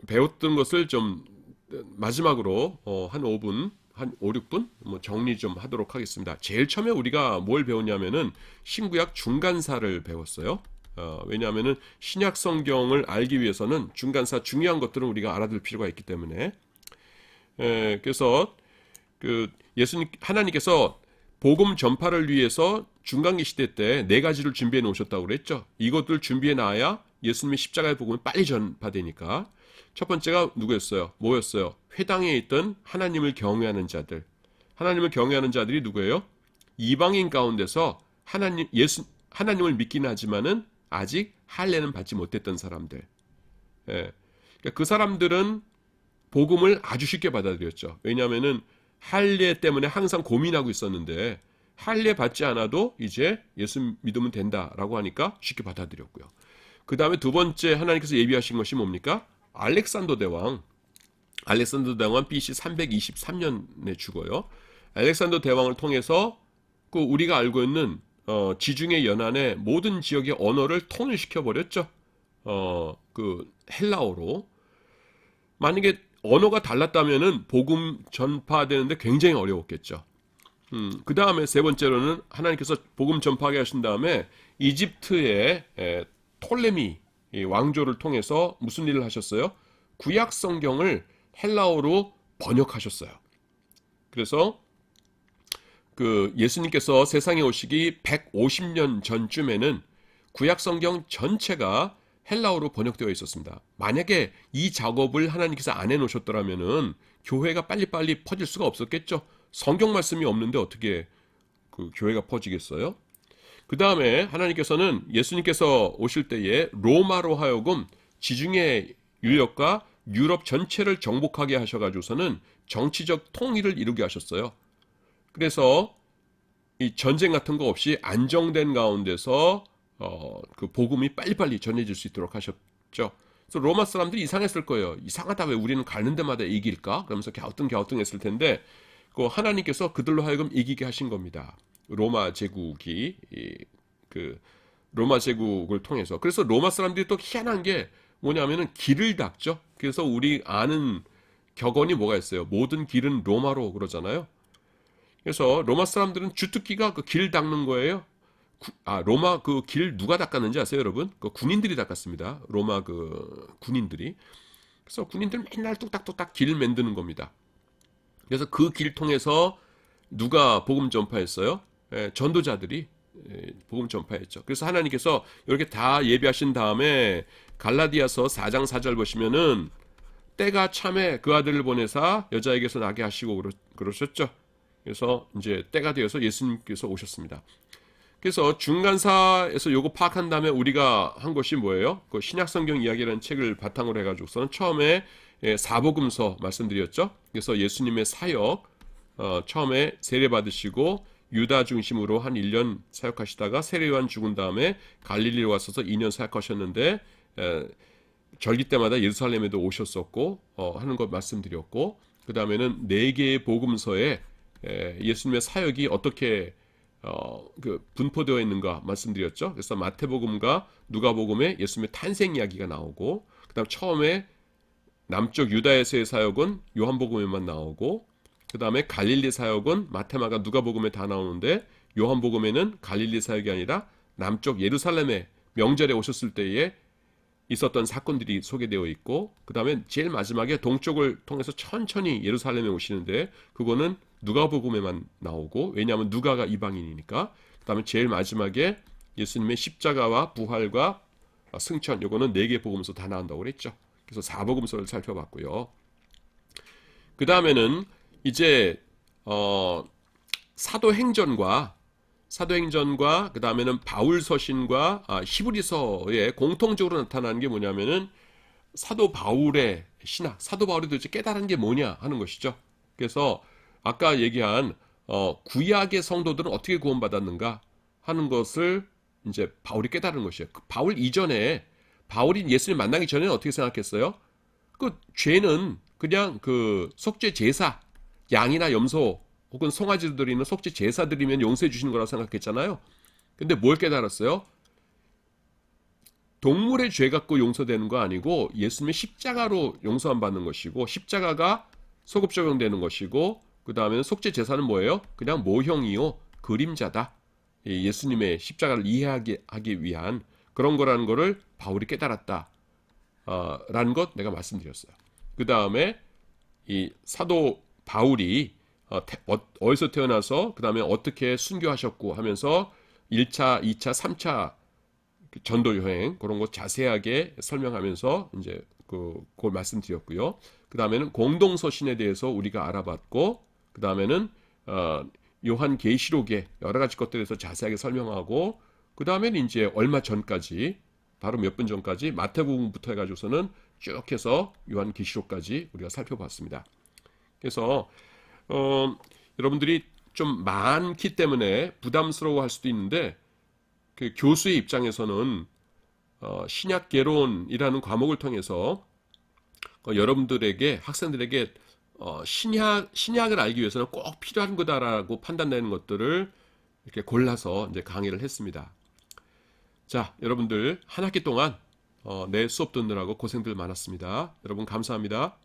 배웠던 것을 좀 마지막으로 한 5분, 한 5, 6분 뭐 정리 좀 하도록 하겠습니다. 제일 처음에 우리가 뭘 배웠냐면은 신구약 중간사를 배웠어요. 왜냐하면은 신약 성경을 알기 위해서는 중간사 중요한 것들은 우리가 알아둘 필요가 있기 때문에. 그래서 하나님께서 복음 전파를 위해서 중간기 시대 때 4가지를 준비해 놓으셨다고 그랬죠. 이것들 준비해 놔야 예수님의 십자가의 복음이 빨리 전파되니까. 첫 번째가 누구였어요? 뭐였어요? 회당에 있던 하나님을 경외하는 자들. 하나님을 경외하는 자들이 누구예요? 이방인 가운데서 하나님을 믿긴 하지만은 아직 할례는 받지 못했던 사람들. 그러니까 그 사람들은 복음을 아주 쉽게 받아들였죠. 왜냐하면은 할례 때문에 항상 고민하고 있었는데 할례 받지 않아도 이제 예수 믿으면 된다라고 하니까 쉽게 받아들였고요. 그 다음에 두 번째 하나님께서 예비하신 것이 뭡니까? 알렉산더 대왕. 알렉산더 대왕은 BC 323년에 죽어요. 알렉산더 대왕을 통해서 그 우리가 알고 있는 지중해 연안의 모든 지역의 언어를 통일시켜 버렸죠. 그 헬라어로. 만약에 언어가 달랐다면은 복음 전파되는데 굉장히 어려웠겠죠. 그 다음에 세 번째로는 하나님께서 복음 전파하게 하신 다음에 이집트의 톨레미 왕조를 통해서 무슨 일을 하셨어요? 구약 성경을 헬라어로 번역하셨어요. 그래서 그 예수님께서 세상에 오시기 150년 전쯤에는 구약 성경 전체가 헬라어로 번역되어 있었습니다. 만약에 이 작업을 하나님께서 안 해놓으셨더라면은 교회가 빨리빨리 퍼질 수가 없었겠죠. 성경 말씀이 없는데 어떻게 그 교회가 퍼지겠어요? 그 다음에 하나님께서는 예수님께서 오실 때에 로마로 하여금 지중해 유역과 유럽 전체를 정복하게 하셔가지고서는 정치적 통일을 이루게 하셨어요. 그래서 이 전쟁 같은 거 없이 안정된 가운데서 그 복음이 빨리빨리 전해질 수 있도록 하셨죠. 그래서 로마 사람들이 이상했을 거예요. 이상하다, 왜 우리는 가는 데마다 이길까? 그러면서 갸우뚱했을 텐데 그 하나님께서 그들로 하여금 이기게 하신 겁니다. 로마 제국이 그 로마 제국을 통해서. 그래서 로마 사람들이 또 희한한 게 뭐냐면은 길을 닦죠. 그래서 우리 아는 격언이 뭐가 있어요? 모든 길은 로마로 그러잖아요. 그래서 로마 사람들은 주특기가 그 길 닦는 거예요. 로마 그 길 누가 닦았는지 아세요, 여러분? 그 군인들이 닦았습니다. 로마 그 군인들이. 그래서 군인들 맨날 뚝딱뚝딱 길 만드는 겁니다. 그래서 그 길 통해서 누가 복음 전파했어요? 전도자들이 복음 전파했죠. 그래서 하나님께서 이렇게 다 예비하신 다음에 갈라디아서 4장 4절 보시면은 때가 참에 그 아들을 보내사 여자에게서 나게 하시고 그러셨죠. 그래서 이제 때가 되어서 예수님께서 오셨습니다. 그래서 중간사에서 요거 파악한 다음에 우리가 한 것이 뭐예요? 그 신약성경 이야기라는 책을 바탕으로 해가지고서는 처음에 사복음서 말씀드렸죠. 그래서 예수님의 사역 처음에 세례 받으시고 유다 중심으로 한 1년 사역하시다가 세례요한 죽은 다음에 갈릴리로 와서서 2년 사역하셨는데 절기 때마다 예루살렘에도 오셨었고 하는 것 말씀드렸고, 그 다음에는 4개의 복음서에 예수님의 사역이 어떻게 그 분포되어 있는가 말씀드렸죠. 그래서 마태복음과 누가복음에 예수님의 탄생 이야기가 나오고, 그 다음 처음에 남쪽 유다에서의 사역은 요한복음에만 나오고, 그 다음에 갈릴리 사역은 마태마가 누가복음에 다 나오는데 요한복음에는 갈릴리 사역이 아니라 남쪽 예루살렘에 명절에 오셨을 때에 있었던 사건들이 소개되어 있고, 그 다음에 제일 마지막에 동쪽을 통해서 천천히 예루살렘에 오시는데 그거는 누가복음에만 나오고, 왜냐하면 누가가 이방인이니까. 그 다음에 제일 마지막에 예수님의 십자가와 부활과 승천, 요거는 4개 복음서 다 나온다고 그랬죠. 그래서 4복음서를 살펴봤고요. 그 다음에는 이제 사도행전과 그 다음에는 바울서신과 히브리서에 공통적으로 나타나는 게 뭐냐면은 사도 바울의 신학, 사도 바울이 도대체 깨달은 게 뭐냐 하는 것이죠. 그래서 아까 얘기한 구약의 성도들은 어떻게 구원받았는가 하는 것을 이제 바울이 깨달은 것이에요. 바울 이전에, 바울이 예수님 만나기 전에는 어떻게 생각했어요? 그 죄는 그냥 그 속죄 제사, 양이나 염소 혹은 송아지를 드리는 속죄 제사 드리면 용서해 주시는 거라고 생각했잖아요. 근데 뭘 깨달았어요? 동물의 죄 갖고 용서되는 거 아니고 예수님의 십자가로 용서함 받는 것이고, 십자가가 소급 적용되는 것이고, 그 다음에는 속죄 제사는 뭐예요? 그냥 모형이요, 그림자다. 예수님의 십자가를 이해하기 위한 그런 거라는 거를 바울이 깨달았다 라는 것 내가 말씀드렸어요. 그 다음에 이 사도 바울이 어디서 태어나서 그 다음에 어떻게 순교하셨고 하면서 1차, 2차, 3차 전도 여행 그런 거 자세하게 설명하면서 이제 그걸 말씀드렸고요. 그 다음에는 공동서신에 대해서 우리가 알아봤고, 그 다음에는 요한계시록의 여러 가지 것들에 대해서 자세하게 설명하고, 그 다음에는 이제 얼마 전까지, 바로 몇 분 전까지 마태복음부터 해가지고서는 쭉 해서 요한계시록까지 우리가 살펴봤습니다. 그래서 여러분들이 좀 많기 때문에 부담스러워할 수도 있는데, 그 교수의 입장에서는 신약개론이라는 과목을 통해서 여러분들에게 학생들에게 신약을 알기 위해서는 꼭 필요한 거다라고 판단되는 것들을 이렇게 골라서 이제 강의를 했습니다. 자, 여러분들 한 학기 동안 내 수업 듣느라고 고생들 많았습니다. 여러분 감사합니다.